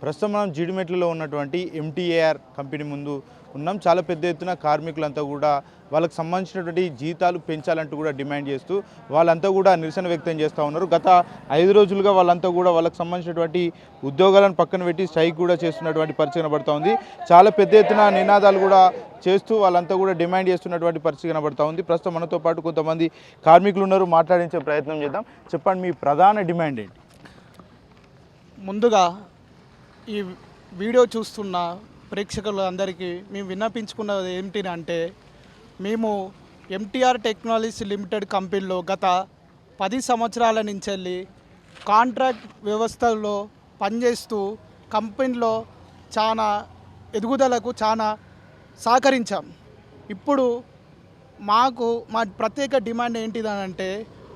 ప్రస్తుతం మనం జీడిమెట్లలో ఉన్నటువంటి ఎంటీఏఆర్ కంపెనీ ముందు ఉన్నాం. చాలా పెద్ద ఎత్తున కార్మికులంతా కూడా వాళ్ళకి సంబంధించినటువంటి జీతాలు పెంచాలంటూ కూడా డిమాండ్ చేస్తూ వాళ్ళంతా కూడా నిరసన వ్యక్తం చేస్తూ ఉన్నారు. గత 5 రోజులుగా వాళ్ళంతా కూడా వాళ్ళకి సంబంధించినటువంటి ఉద్యోగాలను పక్కన పెట్టి స్ట్రైక్ కూడా చేస్తున్నటువంటి పరిస్థితి కనబడుతూ ఉంది. చాలా పెద్ద ఎత్తున నినాదాలు కూడా చేస్తూ వాళ్ళంతా కూడా డిమాండ్ చేస్తున్నటువంటి పరిస్థితి కనబడుతూ ఉంది. ప్రస్తుతం మనతో పాటు కొంతమంది కార్మికులు ఉన్నారు, మాట్లాడించే ప్రయత్నం చేద్దాం. చెప్పండి, మీ ప్రధాన డిమాండ్ ఏంటి? ముందుగా ఈ వీడియో చూస్తున్న ప్రేక్షకులందరికీ మేము విన్నపించుకున్నది ఏమిటంటే, మేము ఎంటీఆర్ టెక్నాలజీస్ లిమిటెడ్ కంపెనీలో గత 10 సంవత్సరాల నుంచి వెళ్ళి కాంట్రాక్ట్ వ్యవస్థలో పనిచేస్తూ కంపెనీలో చాలా ఎదుగుదలకు చాలా సహకరించాం. ఇప్పుడు మా ప్రత్యేక డిమాండ్ ఏంటిదనంటే,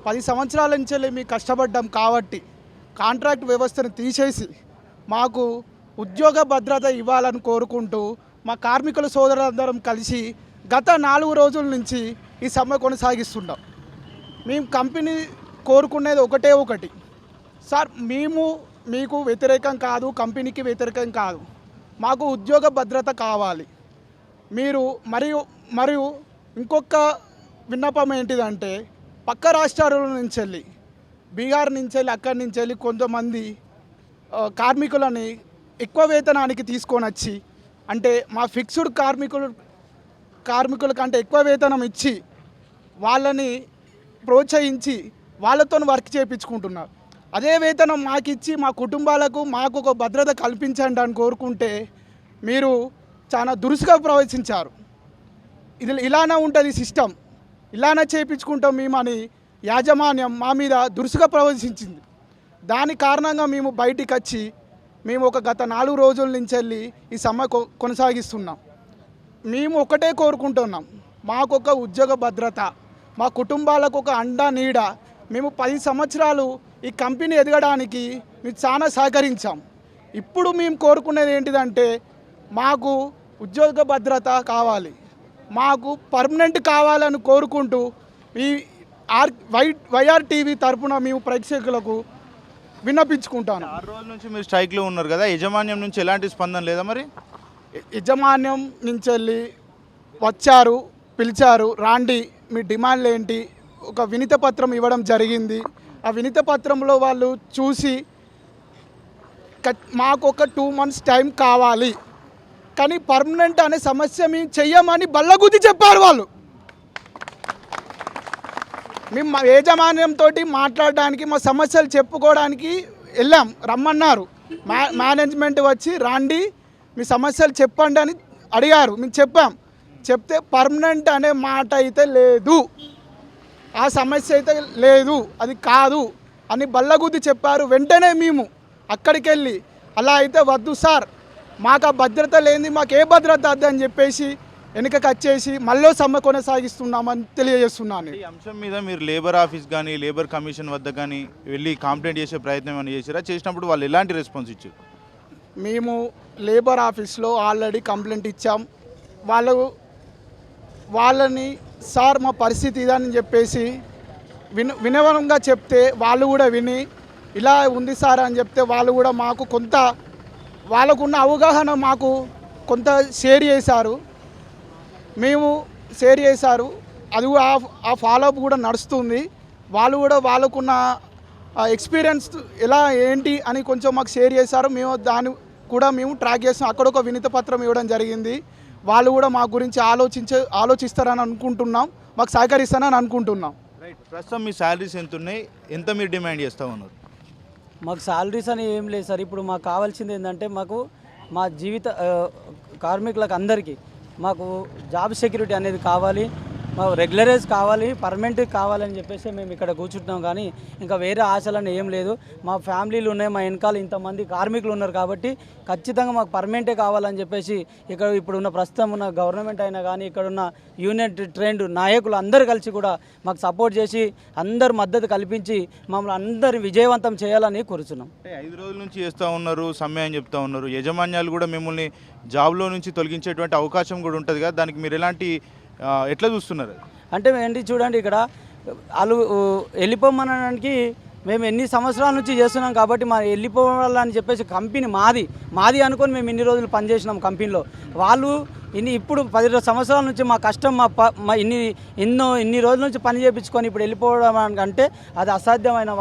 10 సంవత్సరాల నుంచి వెళ్ళి మేము కష్టపడ్డాం కాబట్టి కాంట్రాక్ట్ వ్యవస్థను తీసేసి మాకు ఉద్యోగ భద్రత ఇవ్వాలని కోరుకుంటూ మా కార్మికుల సోదరులందరం కలిసి గత 4 రోజుల నుంచి ఈ సమ్మె కొనసాగిస్తున్నాం. మేము కంపెనీ కోరుకునేది ఒకటి, సార్ మేము మీకు వ్యతిరేకం కాదు, కంపెనీకి వ్యతిరేకం కాదు, మాకు ఉద్యోగ భద్రత కావాలి. మీరు మరియు ఇంకొక విన్నపం ఏంటిదంటే, పక్క రాష్ట్రాల నుంచి వెళ్ళి బీహార్ నుంచి వెళ్ళి అక్కడి నుంచి వెళ్ళి కొంతమంది కార్మికులని ఎక్కువ వేతనానికి తీసుకొని వచ్చి, అంటే మా ఫిక్స్డ్ కార్మికుల కంటే ఎక్కువ వేతనం ఇచ్చి వాళ్ళని ప్రోత్సహించి వాళ్ళతో వర్క్ చేయించుకుంటున్నారు. అదే వేతనం మాకు ఇచ్చి మా కుటుంబాలకు మాకు ఒక భద్రత కల్పించండి అని కోరుకుంటే మీరు చాలా దురుసుగా ప్రవర్తించారు. ఇది ఇలానే ఉంటుంది సిస్టమ్, ఇలానే చేయించుకుంటాం మేమని యాజమాన్యం మా మీద దురుసుగా ప్రవర్తించింది. దాని కారణంగా మేము బయటికి వచ్చి మేము గత 4 రోజుల నుంచి వెళ్ళి ఈ సమ్మె కొనసాగిస్తున్నాం. మేము ఒకటే కోరుకుంటున్నాం, మాకు ఒక ఉద్యోగ భద్రత, మా కుటుంబాలకు ఒక అండా నీడ. మేము 10 సంవత్సరాలు ఈ కంపెనీ ఎదగడానికి మేము చాలా సహకరించాం. ఇప్పుడు మేము కోరుకునేది ఏంటిదంటే, మాకు ఉద్యోగ భద్రత కావాలి, మాకు పర్మనెంట్ కావాలని కోరుకుంటూ ఈ వైఆర్ టీవీ తరఫున మేము ప్రేక్షకులకు విన్నపించుకుంటాను. 6 రోజుల నుంచి మీరు స్ట్రైక్లో ఉన్నారు కదా, యజమాన్యం నుంచి ఎలాంటి స్పందన లేదా? మరి యజమాన్యం నుంచి వెళ్ళి వచ్చారు, పిలిచారు, రాండి మీ డిమాండ్లు ఏంటి, ఒక వినతి పత్రం ఇవ్వడం జరిగింది. ఆ వినతి పత్రంలో వాళ్ళు చూసి మాకు ఒక 2 months టైం కావాలి, కానీ పర్మనెంట్ అనే సమస్య మేము చెయ్యమని బల్లగుద్ది చెప్పారు వాళ్ళు. మేము యాజమాన్యంతో మాట్లాడడానికి, మా సమస్యలు చెప్పుకోవడానికి వెళ్ళాం, రమ్మన్నారు. మేనేజ్మెంట్ వచ్చి రండి మీ సమస్యలు చెప్పండి అని అడిగారు. మేము చెప్తే పర్మనెంట్ అనే మాట అయితే లేదు, ఆ సమస్య అయితే లేదు, అది కాదు అని బల్లగుద్ది చెప్పారు. వెంటనే మేము అక్కడికి వెళ్ళి అలా అయితే వద్దు సార్, మాకు ఆ భద్రత లేని మాకు ఏ భద్రత వద్దు అని చెప్పేసి వెనుకకు వచ్చేసి మళ్ళీ సమ్మె కొనసాగిస్తున్నామని తెలియజేస్తున్నాను. ఈ అంశం మీద మీరు లేబర్ ఆఫీస్ కానీ లేబర్ కమిషన్ వద్ద కానీ వెళ్ళి కంప్లైంట్ చేసే ప్రయత్నం అని చేసారా? చేసినప్పుడు వాళ్ళు ఎలాంటి రెస్పాన్స్ ఇచ్చారు? మేము లేబర్ ఆఫీస్లో ఆల్రెడీ కంప్లైంట్ ఇచ్చాం. వాళ్ళని సార్ మా పరిస్థితి ఇదని చెప్పేసి వినవనంగా చెప్తే వాళ్ళు కూడా విని ఇలా ఉంది సార్ అని చెప్తే వాళ్ళు కూడా మాకు కొంత వాళ్ళకున్న అవగాహన మాకు కొంత షేర్ చేశారు. అది ఆ ఫాలోఅప్ కూడా నడుస్తుంది. వాళ్ళు కూడా వాళ్ళకున్న ఎక్స్పీరియన్స్ ఎలా ఏంటి అని కొంచెం మాకు షేర్ చేశారు. దాన్ని కూడా మేము ట్రాక్ చేస్తాం. అక్కడ ఒక వినతి పత్రం ఇవ్వడం జరిగింది. వాళ్ళు కూడా మా గురించి ఆలోచిస్తారని అనుకుంటున్నాం, మాకు సహకరిస్తారని అనుకుంటున్నాం. రైట్. ప్రస్తుతం మీ శాలరీస్ ఎంత ఉన్నాయి, ఎంత మీరు డిమాండ్ చేస్తూ ఉన్నారు? మాకు శాలరీస్ అని ఏం లేదు సార్. ఇప్పుడు మాకు కావాల్సింది ఏంటంటే, మాకు మా జీవిత కార్మికులకు అందరికీ మాకు జాబ్ సెక్యూరిటీ అనేది కావాలి, మాకు రెగ్యులరైజ్ కావాలి, పర్మనెంట్ కావాలని చెప్పేసి మేము ఇక్కడ కూర్చుంటున్నాం. కానీ ఇంకా వేరే ఆశలని ఏం లేదు. మా ఫ్యామిలీలు ఉన్నాయి, మా వెనకాల ఇంతమంది కార్మికులు ఉన్నారు కాబట్టి ఖచ్చితంగా మాకు పర్మనెంటే కావాలని చెప్పేసి ఇప్పుడున్న ప్రస్తుతం ఉన్న గవర్నమెంట్ అయినా కానీ ఇక్కడున్న యూనియన్ ట్రెండ్ నాయకులు అందరూ కలిసి కూడా మాకు సపోర్ట్ చేసి అందరు మద్దతు కల్పించి మమ్మల్ని అందరి విజయవంతం చేయాలని కోరుచున్నాం. 5 రోజుల నుంచి చేస్తూ ఉన్నారు, సమ్మె అని చెప్తా ఉన్నారు. యజమాన్యాలు కూడా మిమ్మల్ని జాబ్లో నుంచి తొలగించేటువంటి అవకాశం కూడా ఉంటుంది కదా, దానికి మీరు ఎట్లా చూస్తున్నారు? అంటే ఏంటి చూడండి, ఇక్కడ వాళ్ళు వెళ్ళిపోమనడానికి మేము ఎన్ని సంవత్సరాల నుంచి చేస్తున్నాం కాబట్టి మా వెళ్ళిపోవాలని చెప్పేసి కంపెనీ మాది అనుకొని మేము ఇన్ని రోజులు పనిచేసినాం కంపెనీలో. వాళ్ళు ఇప్పుడు 10 సంవత్సరాల నుంచి మా కష్టం మా ఇన్ని రోజుల నుంచి పని చేయించుకొని ఇప్పుడు వెళ్ళిపోవడం అంటే అది అసాధ్యమైన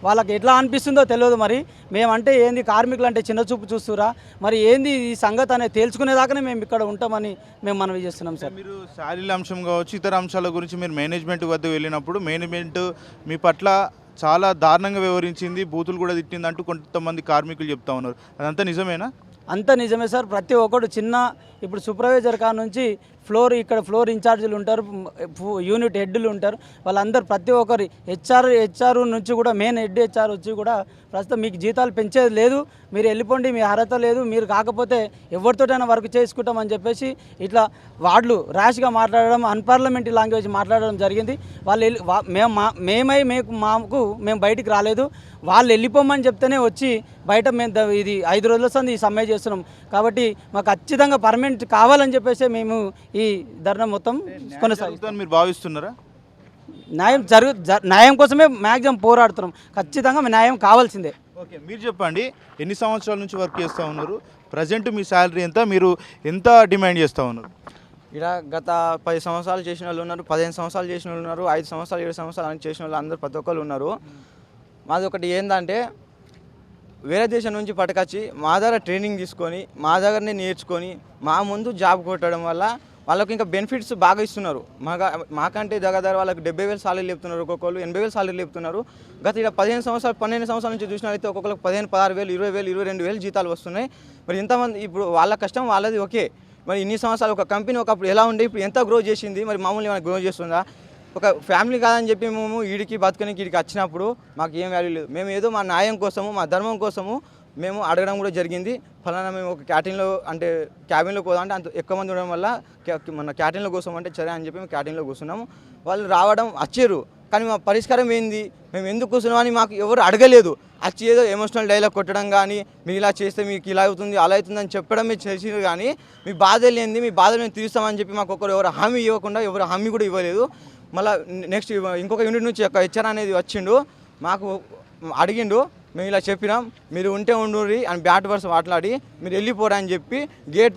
వాళ్ళకి ఎట్లా అనిపిస్తుందో తెలియదు. మరి మేమంటే ఏంది, కార్మికులు అంటే చిన్న చూపు చూస్తురా, మరి ఏంది ఈ సంగతి అనేది తేల్చుకునేదాకానే మేము ఇక్కడ ఉంటామని మేము మనవి చేస్తున్నాం సార్. మీరు శాలరీ అంశం కావచ్చు, ఇతర అంశాల గురించి మీరు మేనేజ్మెంట్ వద్ద వెళ్ళినప్పుడు మేనేజ్మెంట్ మీ పట్ల చాలా దారుణంగా వ్యవహరించింది, బూతులు కూడా తిట్టింది అంటూ కొంతమంది కార్మికులు చెప్తా ఉన్నారు. అదంతా నిజమేనా? అంత నిజమే సార్. ప్రతి ఒక్కడు ఇప్పుడు సూపర్వైజర్ కా నుంచి ఇక్కడ ఫ్లోర్ ఇన్ఛార్జీలు ఉంటారు, యూనిట్ హెడ్లు ఉంటారు, వాళ్ళందరూ ప్రతి ఒక్కరి హెచ్ఆర్ నుంచి కూడా మెయిన్ హెచ్ఆర్ వచ్చి కూడా ప్రస్తుతం మీకు జీతాలు పెంచేది లేదు, మీరు వెళ్ళిపోండి, మీ అర్హత లేదు, మీరు కాకపోతే ఎవరితోటైనా వర్క్ చేసుకుంటామని చెప్పేసి ఇట్లా వాళ్ళు ర్యాష్గా మాట్లాడడం, అన్పార్లమెంటరీ లాంగ్వేజ్ మాట్లాడడం జరిగింది. మేము బయటికి రాలేదు, వాళ్ళు వెళ్ళిపోమని చెప్తేనే వచ్చి బయట మేము ఇది 5 రోజుల సంది ఈ సమ్మె చేస్తున్నాం. కాబట్టి మాకు ఖచ్చితంగా పర్మనెంట్ కావాలని చెప్పేసి మేము ఈ ధర్నా మొత్తం కొనసాగుతాం. మీరు భావిస్తున్నారా? న్యాయం కోసమే మ్యాక్సిమం పోరాడుతున్నాం. ఖచ్చితంగా న్యాయం కావాల్సిందే. ఓకే, మీరు చెప్పండి, ఎన్ని సంవత్సరాల నుంచి వర్క్ చేస్తూ ఉన్నారు? ప్రజెంట్ మీ శాలరీ ఎంత, మీరు ఎంత డిమాండ్ చేస్తూ ఉన్నారు? ఇలా గత 10 సంవత్సరాలు చేసిన వాళ్ళు ఉన్నారు, 15 సంవత్సరాలు చేసిన వాళ్ళు ఉన్నారు, 5 సంవత్సరాలు 7 సంవత్సరాలు అని చేసిన వాళ్ళు అందరూ ప్రతి ఒక్కరు ఉన్నారు. మాది ఒకటి ఏంటంటే వేరే దేశం నుంచి పట్టుకొచ్చి మా దగ్గర ట్రైనింగ్ తీసుకొని మా దగ్గరనే నేర్చుకొని మా ముందు జాబ్ కొట్టడం వల్ల వాళ్ళకి ఇంకా బెనిఫిట్స్ బాగా ఇస్తున్నారు. మాకంటే దగ్గర వాళ్ళకి 70,000 సాలరీ లేపుతున్నారు, ఒక్కొక్కరు 80,000 సాలరీ లేపుతున్నారు. గత ఇలా 15 సంవత్సరాలు 12 సంవత్సరాల నుంచి చూసినట్లయితే ఒక్కొక్కరికి 15,000, 16,000, 20,000, 22,000 జీతాలు వస్తున్నాయి. మరి ఇంతమంది ఇప్పుడు వాళ్ళ కష్టం వాళ్ళది ఓకే. మరి ఇన్ని సంవత్సరాలు ఒక కంపెనీ ఒకప్పుడు ఎలా ఉండే ఇప్పుడు ఎంత గ్రో చేసింది, మరి మామూలు ఏమైనా గ్రో చేస్తుందా? ఒక ఫ్యామిలీ కాదని చెప్పి మేము ఈడికి బతకనికి ఈడికి వచ్చినప్పుడు మాకు ఏం వాల్యూ లేదు. మేము ఏదో మా న్యాయం కోసము మా ధర్మం కోసము మేము అడగడం కూడా జరిగింది. ఫలానా మేము ఒక క్యాటీన్లో అంటే క్యాబిన్లో పోదాం అంటే అంత ఎక్కువ మంది ఉండడం వల్ల మన క్యాటీన్లో కోసం అంటే సరే అని చెప్పి మేము క్యాటీన్లో కూర్చున్నాము. వాళ్ళు రావడం వచ్చారు, కానీ మా పరిష్కారం ఏంది, మేము ఎందుకు కూర్చున్నామని మాకు ఎవరు అడగలేదు. వచ్చి ఏదో ఎమోషనల్ డైలాగ్ కొట్టడం కానీ, మీరు ఇలా చేస్తే మీకు ఇలా అవుతుంది అలా అవుతుంది అని చెప్పడమే చేసిరు. కానీ మీ బాధ లేనిది మీ బాధ మేము తీరుస్తామని చెప్పి మాకు ఎవరు హామీ ఇవ్వకుండా ఎవరు హామీ కూడా ఇవ్వలేదు. మళ్ళీ నెక్స్ట్ ఇంకొక యూనిట్ నుంచి ఒక హెచ్ఆర్ అనేది వచ్చిండు, మాకు అడిగిండు, మేము ఇలా చెప్పినాం మీరు ఉంటే ఉండుర్రి అని బ్యాట్ వర్స్ మాట్లాడి మీరు వెళ్ళిపోరా అని చెప్పి గేట్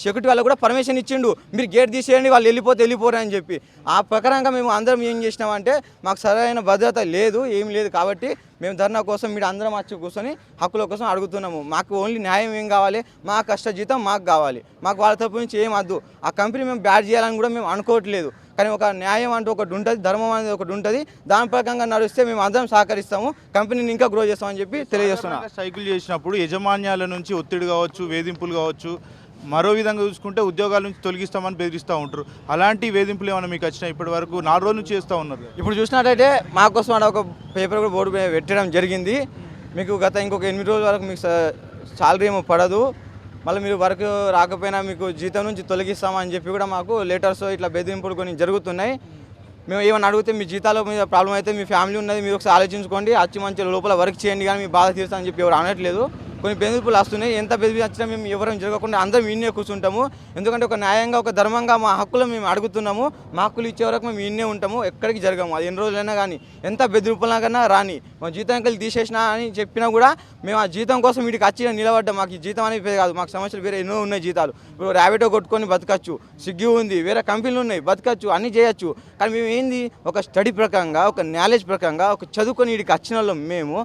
సెక్యూరిటీ వాళ్ళకు కూడా పర్మిషన్ ఇచ్చిండు, మీరు గేట్ తీసేయండి వాళ్ళు వెళ్ళిపోరా అని చెప్పి. ఆ ప్రకారంగా మేము అందరం ఏం చేసినామంటే మాకు సరైన భద్రత లేదు, ఏం లేదు. కాబట్టి మేము ధర్నా కోసం మీరు అందరం వచ్చి కూర్చొని హక్కుల కోసం అడుగుతున్నాము. మాకు ఓన్లీ న్యాయం ఏం కావాలి, మా కష్టజీతం మాకు కావాలి, మాకు వాళ్ళ తరపు నుంచి ఏం వద్దు. ఆ కంపెనీ మేము బ్యాడ్ చేయాలని కూడా మేము అనుకోవట్లేదు. కానీ ఒక న్యాయం అంటూ ఒకటి ఉంటుంది, ధర్మం అనేది ఒకటి ఉంటుంది, దాని ప్రకారంగా నడిస్తే మేము అందరం సహకరిస్తాము, కంపెనీని ఇంకా గ్రో చేస్తామని చెప్పి తెలియజేస్తున్నాం. సైకిల్ చేసినప్పుడు యజమాన్యాల నుంచి ఒత్తిడి కావచ్చు, వేధింపులు కావచ్చు, మరో విధంగా చూసుకుంటే ఉద్యోగాల నుంచి తొలగిస్తామని బెదిరిస్తూ ఉంటారు. అలాంటి వేధింపులు ఏమైనా మీకు వచ్చినాయి? ఇప్పటి వరకు 4 రోజుల నుంచి చేస్తూ ఉన్నారు. ఇప్పుడు చూసినట్టయితే మాకోసం అక్కడ ఒక పేపర్ కూడా బోర్డు పెట్టడం జరిగింది, మీకు గత ఇంకొక 8 రోజుల వరకు మీకు సాలరీ ఏమో పడదు, మళ్ళీ మీరు వర్క్ రాకపోయినా మీకు జీతం నుంచి తొలగిస్తామని చెప్పి కూడా మాకు లెటర్స్ ఇట్లా బెదిరింపులు కొన్ని జరుగుతున్నాయి. మేము ఏమైనా అడిగితే మీ జీతాల మీద ప్రాబ్లం అయితే మీ ఫ్యామిలీ ఉన్నది మీరు ఒకసారి ఆలోచించుకోండి, అచ్చి మంచి లోపల వర్క్ చేయండి కానీ మీ బాధ తీరుస్తామని చెప్పి ఎవరు అనట్లేదు. కొన్ని బెదిరింపులు వస్తున్నాయి, ఎంత బెదిరి వచ్చినా మేము ఎవరైనా జరగకుండా అందరం ఈయనే కూర్చుంటాము. ఎందుకంటే ఒక న్యాయంగా ఒక ధర్మంగా మా హక్కులు మేము అడుగుతున్నాము, మా హక్కులు ఇచ్చే వరకు మేము ఈయనే ఉంటాము, ఎక్కడికి జరగము. అది ఎన్ని రోజులైనా కానీ ఎంత బెదిరింపులైనా కన్నా రాని, మా జీతం కలిసి తీసేసినా అని చెప్పినా కూడా మేము ఆ జీతం కోసం వీటికి వచ్చి నిలబడ్డాం. మాకు ఈ జీతం అనేది కాదు, మాకు సమస్యలు వేరే ఎన్నో ఉన్నాయి జీతాలు. ఇప్పుడు ర్యాబిటో కొట్టుకొని బతకచ్చు, స్విగ్గీ ఉంది, వేరే కంపెనీలు ఉన్నాయి, బతకచ్చు, అన్నీ చేయొచ్చు. కానీ మేము ఏంది ఒక స్టడీ ప్రకారంగా ఒక నాలెడ్జ్ ప్రకారంగా ఒక చదువుకొని వీడికి వచ్చిన వాళ్ళం. మేము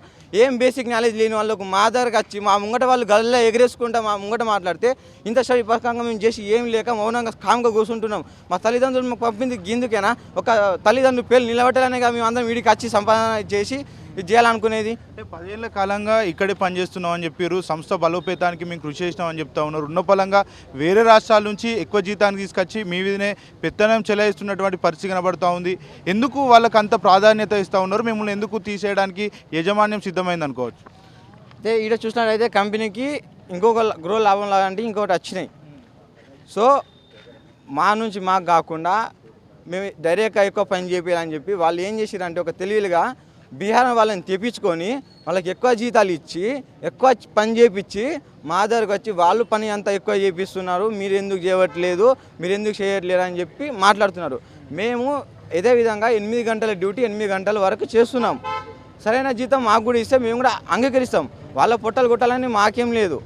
ఏం బేసిక్ నాలెడ్జ్ లేని వాళ్ళకు మా దగ్గరకు వచ్చి మా ముంగట వాళ్ళు గల్లా ఎగరేసుకుంటా మా ముంగట మాట్లాడితే ఇంత స్టడీ ప్రకారంగా మేము చేసి ఏం లేక మౌనంగా కామ్గా కూర్చుంటున్నాం. మా తల్లిదండ్రులు మాకు పంపింది గిందుకేనా, ఒక తల్లిదండ్రులు పేర్లు నిలబెట్టాలనే మేము అందరం వీడికి వచ్చి సంపాదన చేసి ఇది చేయాలనుకునేది. అంటే 10 ఏళ్ల కాలంగా ఇక్కడే పనిచేస్తున్నాం అని చెప్పారు, సంస్థ బలోపేతానికి మేము కృషి చేసినామని చెప్తా ఉన్నారు. ఉన్న పలంగా వేరే రాష్ట్రాల నుంచి ఎక్కువ జీతానికి తీసుకొచ్చి మీ మీదనే పెత్తనం చెలాయిస్తున్నటువంటి పరిస్థితి కనబడుతూ ఉంది. ఎందుకు వాళ్ళకి అంత ప్రాధాన్యత ఇస్తూ ఉన్నారు? మిమ్మల్ని ఎందుకు తీసేయడానికి యజమాన్యం సిద్ధమైంది అనుకోవచ్చు? అయితే ఈడ చూసినట్టయితే కంపెనీకి ఇంకొక గ్రో లాభం లాంటి ఇంకొకటి వచ్చినాయి. సో మా నుంచి మాకు కాకుండా మేము డైరెక్ట్గా ఎక్కువ పని చేయాలని చెప్పి వాళ్ళు ఏం చేసిరంటే ఒక తెలివిగా బీహార్ వాళ్ళని తెప్పించుకొని వాళ్ళకి ఎక్కువ జీతాలు ఇచ్చి ఎక్కువ పని చేయించి మా దగ్గరకు వచ్చి వాళ్ళు పని అంతా ఎక్కువ చేపిస్తున్నారు, మీరు ఎందుకు చేయట్లేదు, మీరు ఎందుకు చేయట్లేదు అని చెప్పి మాట్లాడుతున్నారు. మేము ఇదే విధంగా 8 గంటల డ్యూటీ 8 గంటల వరకు చేస్తున్నాం. సరైన జీతం మాకు కూడా ఇస్తే మేము కూడా అంగీకరిస్తాం. వాళ్ళ పొట్టలు కొట్టాలని మాకేం లేదు.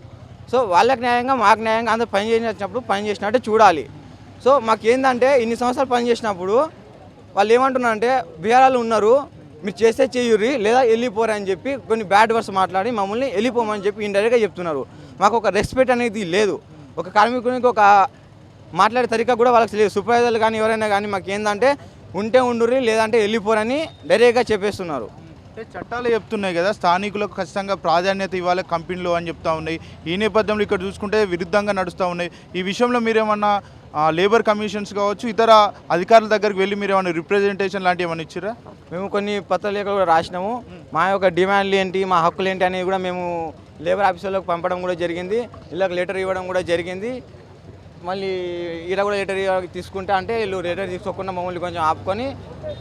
సో వాళ్ళకి న్యాయంగా మాకు న్యాయంగా అందరూ పని చేసినప్పుడు పని చేసినట్టే చూడాలి. సో మాకేందంటే ఇన్ని సంవత్సరాలు పని చేసినప్పుడు వాళ్ళు ఏమంటున్నారంటే బీఆర్ఆర్లు ఉన్నారు, మీరు చేస్తే చేయుర్రి లేదా వెళ్ళిపోరు అని చెప్పి కొన్ని బ్యాడ్ వర్డ్స్ మాట్లాడి మమ్మల్ని వెళ్ళిపోమని చెప్పి ఇండైరెక్ట్గా చెప్తున్నారు. మాకు ఒక రెస్పెక్ట్ అనేది లేదు. ఒక కార్మికునికి ఒక మాట్లాడే తరికా కూడా వాళ్ళకి లేదు. సూపర్వైజర్లు కానీ ఎవరైనా కానీ మాకు ఏంటంటే ఉంటే ఉండుర్రి లేదంటే వెళ్ళిపోరని డైరెక్ట్గా చెప్పేస్తున్నారు. అంటే చట్టాలు చెప్తున్నాయి కదా, స్థానికులకు ఖచ్చితంగా ప్రాధాన్యత ఇవ్వాలి కంపెనీలో అని చెప్తా ఉన్నాయి. ఈ నేపథ్యంలో ఇక్కడ చూసుకుంటే విరుద్ధంగా నడుస్తూ ఉన్నాయి. ఈ విషయంలో మీరేమన్నా లేబర్ కమిషన్స్ కావచ్చు ఇతర అధికారుల దగ్గరికి వెళ్ళి మీరు ఏమైనా రిప్రజెంటేషన్ లాంటివి ఏమైనా ఇచ్చిరా? మేము కొన్ని పత్రలేఖలు కూడా రాసినాము. మా యొక్క డిమాండ్లు ఏంటి, మా హక్కులు ఏంటి అనేవి కూడా మేము లేబర్ ఆఫీసర్లకు పంపడం కూడా జరిగింది. వీళ్ళకి లెటర్ ఇవ్వడం కూడా జరిగింది. మళ్ళీ ఈడ కూడా లెటర్ తీసుకుంటే అంటే వీళ్ళు లెటర్ తీసుకోకుండా మమ్మల్ని కొంచెం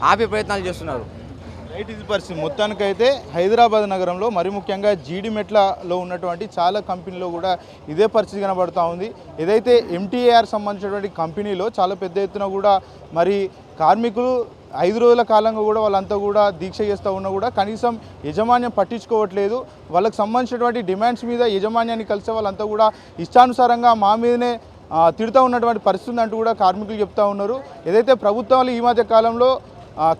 ఆపే ప్రయత్నాలు చేస్తున్నారు. రైట్, ఇది పరిస్థితి. మొత్తానికైతే హైదరాబాద్ నగరంలో మరి ముఖ్యంగా జీడిమెట్లలో ఉన్నటువంటి చాలా కంపెనీలో కూడా ఇదే పరిస్థితి కనబడుతూ ఉంది. ఏదైతే ఎంటీఏఆర్ సంబంధించినటువంటి కంపెనీలో చాలా పెద్ద ఎత్తున కూడా మరి కార్మికులు 5 రోజుల కాలంగా కూడా వాళ్ళంతా కూడా దీక్ష చేస్తూ ఉన్నా కూడా కనీసం యజమాన్యం పట్టించుకోవట్లేదు. వాళ్ళకి సంబంధించినటువంటి డిమాండ్స్ మీద యజమాన్యాన్ని కలిసే వాళ్ళంతా కూడా ఇష్టానుసారంగా మా మీదనే తిడుతూ ఉన్నటువంటి పరిస్థితి అంటూ కూడా కార్మికులు చెప్తూ ఉన్నారు. ఏదైతే ప్రభుత్వాలు ఈ మధ్య కాలంలో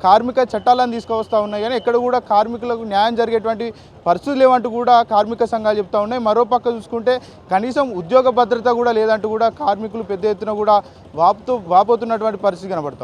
కార్మిక చట్టాలను తీసుకువస్తూ ఉన్నాయి కానీ ఎక్కడ కూడా కార్మికులకు న్యాయం జరిగేటువంటి పరిస్థితులు లేవంటూ కూడా కార్మిక సంఘాలు చెప్తూ ఉన్నాయి. మరోపక్క చూసుకుంటే కనీసం ఉద్యోగ భద్రత కూడా లేదంటూ కూడా కార్మికులు పెద్ద ఎత్తున కూడా వాపోతున్నటువంటి పరిస్థితి కనబడుతూ ఉంది.